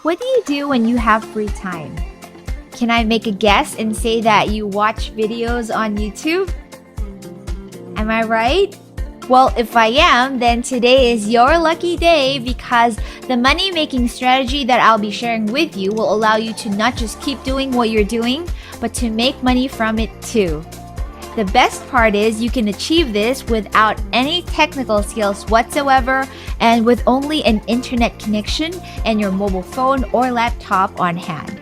What do you do when you have free time? Can I make a guess and say that you watch videos on YouTube? Am I right? Well, if I am, then today is your lucky day because the money-making strategy that I'll be sharing with you will allow you to not just keep doing what you're doing, but to make money from it too. The best part is you can achieve this without any technical skills whatsoever and with only an internet connection and your mobile phone or laptop on hand.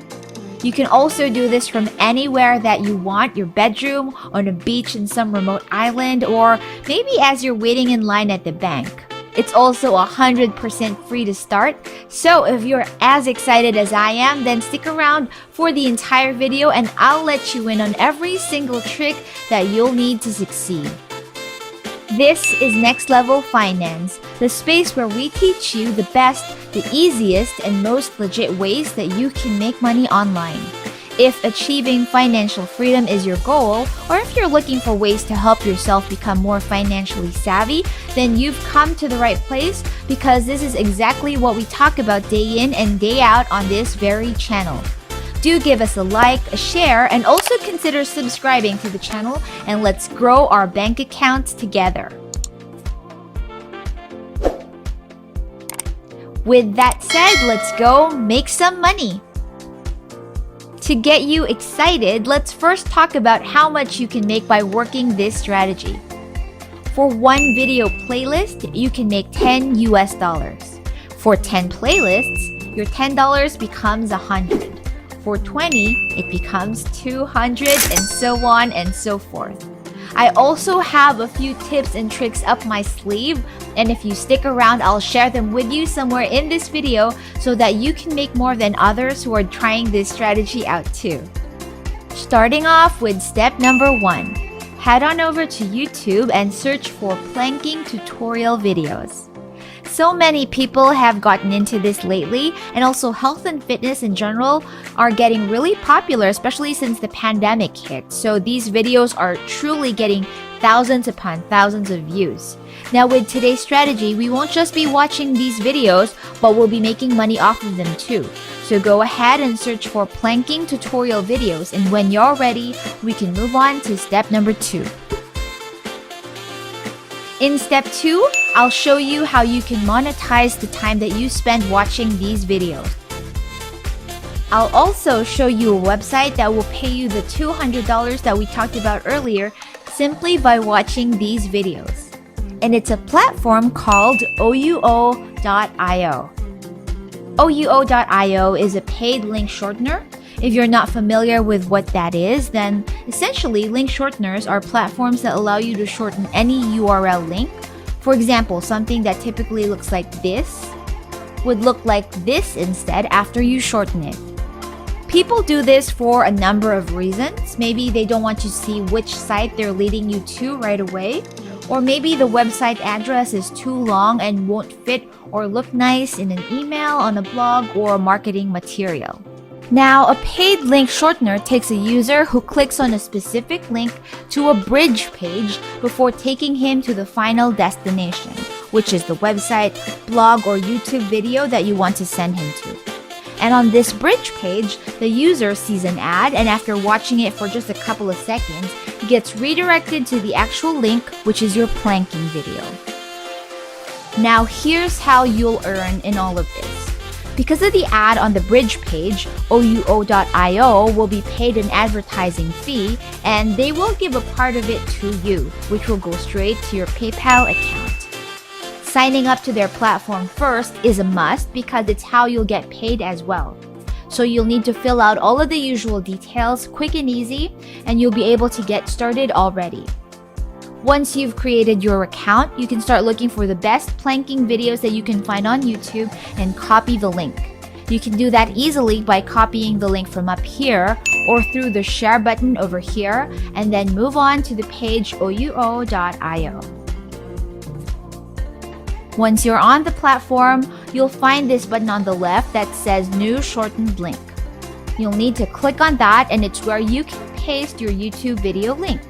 You can also do this from anywhere that you want, your bedroom, on a beach in some remote island, or maybe as you're waiting in line at the bank. It's also 100% free to start, so if you're as excited as I am, then stick around for the entire video and I'll let you in on every single trick that you'll need to succeed. This is Next Level Finance, the space where we teach you the best, the easiest, and most legit ways that you can make money online. If achieving financial freedom is your goal, or if you're looking for ways to help yourself become more financially savvy, then you've come to the right place because this is exactly what we talk about day in and day out on this very channel. Do give us a like, a share, and also consider subscribing to the channel, and let's grow our bank accounts together. With that said, let's go make some money. To get you excited, let's first talk about how much you can make by working this strategy. For one video playlist, you can make $10. For 10 playlists, your $10 becomes $100. For 20, it becomes $200, and so on and so forth. I also have a few tips and tricks up my sleeve, and if you stick around, I'll share them with you somewhere in this video so that you can make more than others who are trying this strategy out too. Starting off with step number 1. Head on over to YouTube and search for planking tutorial videos. So many people have gotten into this lately, and also health and fitness in general are getting really popular, especially since the pandemic hit. So these videos are truly getting thousands upon thousands of views. Now with today's strategy, we won't just be watching these videos, but we'll be making money off of them too. So go ahead and search for planking tutorial videos, and when you're ready, we can move on to step number 2. In step 2, I'll show you how you can monetize the time that you spend watching these videos. I'll also show you a website that will pay you the $200 that we talked about earlier simply by watching these videos. And it's a platform called OUO.io. OUO.io is a paid link shortener. If you're not familiar with what that is, then essentially link shorteners are platforms that allow you to shorten any URL link. For example, something that typically looks like this would look like this instead after you shorten it. People do this for a number of reasons. Maybe they don't want to see which site they're leading you to right away, or maybe the website address is too long and won't fit or look nice in an email, on a blog, or marketing material. Now, a paid link shortener takes a user who clicks on a specific link to a bridge page before taking him to the final destination, which is the website, blog, or YouTube video that you want to send him to. And on this bridge page, the user sees an ad, and after watching it for just a couple of seconds, he gets redirected to the actual link, which is your planking video. Now, here's how you'll earn in all of this. Because of the ad on the bridge page, OUO.io will be paid an advertising fee, and they will give a part of it to you, which will go straight to your PayPal account. Signing up to their platform first is a must because it's how you'll get paid as well. So you'll need to fill out all of the usual details, quick and easy, and you'll be able to get started already. Once you've created your account, you can start looking for the best planking videos that you can find on YouTube and copy the link. You can do that easily by copying the link from up here or through the share button over here, and then move on to the page OUO.io. Once you're on the platform, you'll find this button on the left that says New Shortened Link. You'll need to click on that, and it's where you can paste your YouTube video link.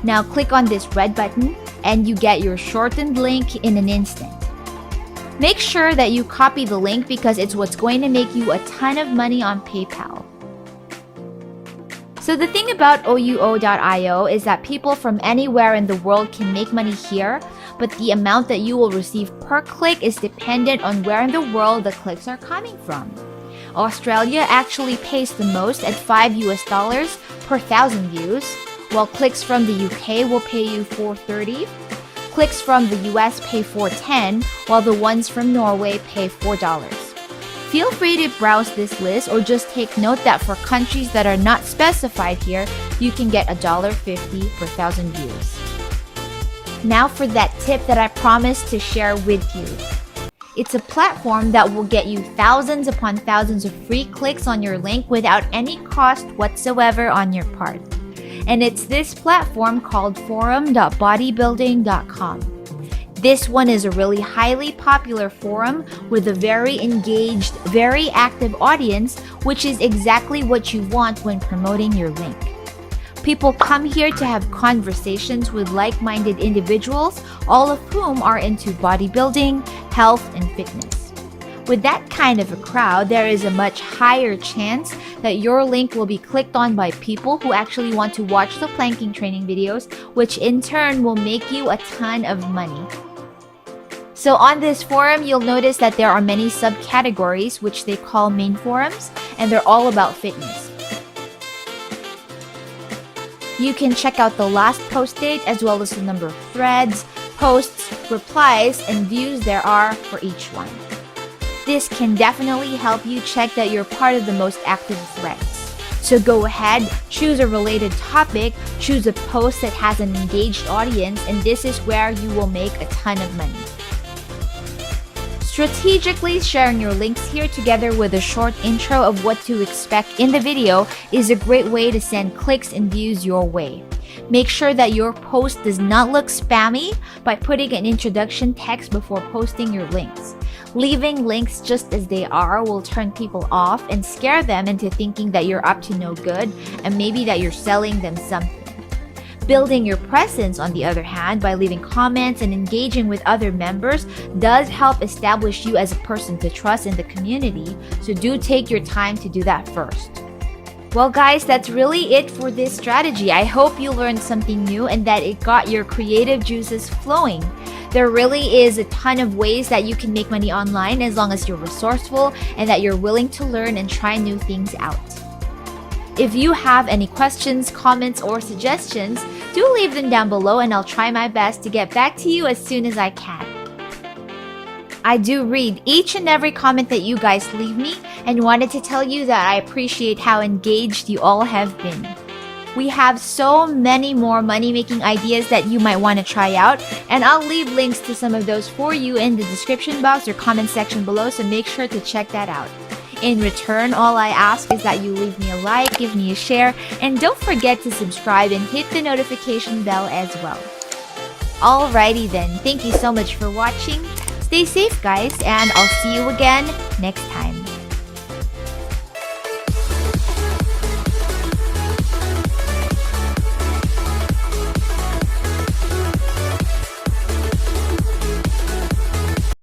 Now click on this red button and you get your shortened link in an instant. Make sure that you copy the link because it's what's going to make you a ton of money on PayPal. So the thing about OUO.io is that people from anywhere in the world can make money here, but the amount that you will receive per click is dependent on where in the world the clicks are coming from. Australia actually pays the most at $5 per 1,000 views, while clicks from the UK will pay you $4.30. Clicks from the US pay $4.10, while the ones from Norway pay $4. Feel free to browse this list or just take note that for countries that are not specified here, you can get $1.50 per 1,000 views. Now for that tip that I promised to share with you. It's a platform that will get you thousands upon thousands of free clicks on your link without any cost whatsoever on your part. And it's this platform called forum.bodybuilding.com. This one is a really highly popular forum with a very engaged, very active audience, which is exactly what you want when promoting your link. People come here to have conversations with like-minded individuals, all of whom are into bodybuilding, health, and fitness. With that kind of a crowd, there is a much higher chance that your link will be clicked on by people who actually want to watch the planking training videos, which in turn will make you a ton of money. So on this forum, you'll notice that there are many subcategories, which they call main forums, and they're all about fitness. You can check out the last post date as well as the number of threads, posts, replies, and views there are for each one. This can definitely help you check that you're part of the most active threads. So go ahead, choose a related topic, choose a post that has an engaged audience, and this is where you will make a ton of money. Strategically sharing your links here together with a short intro of what to expect in the video is a great way to send clicks and views your way. Make sure that your post does not look spammy by putting an introduction text before posting your links. Leaving links just as they are will turn people off and scare them into thinking that you're up to no good and maybe that you're selling them something. Building your presence, on the other hand, by leaving comments and engaging with other members does help establish you as a person to trust in the community, so do take your time to do that first. Well guys, that's really it for this strategy. I hope you learned something new and that it got your creative juices flowing. There really is a ton of ways that you can make money online as long as you're resourceful and that you're willing to learn and try new things out. If you have any questions, comments, or suggestions, do leave them down below and I'll try my best to get back to you as soon as I can. I do read each and every comment that you guys leave me and wanted to tell you that I appreciate how engaged you all have been. We have so many more money-making ideas that you might want to try out, and I'll leave links to some of those for you in the description box or comment section below, so make sure to check that out. In return, all I ask is that you leave me a like, give me a share, and don't forget to subscribe and hit the notification bell as well. Alrighty then, thank you so much for watching. Stay safe guys, and I'll see you again next time.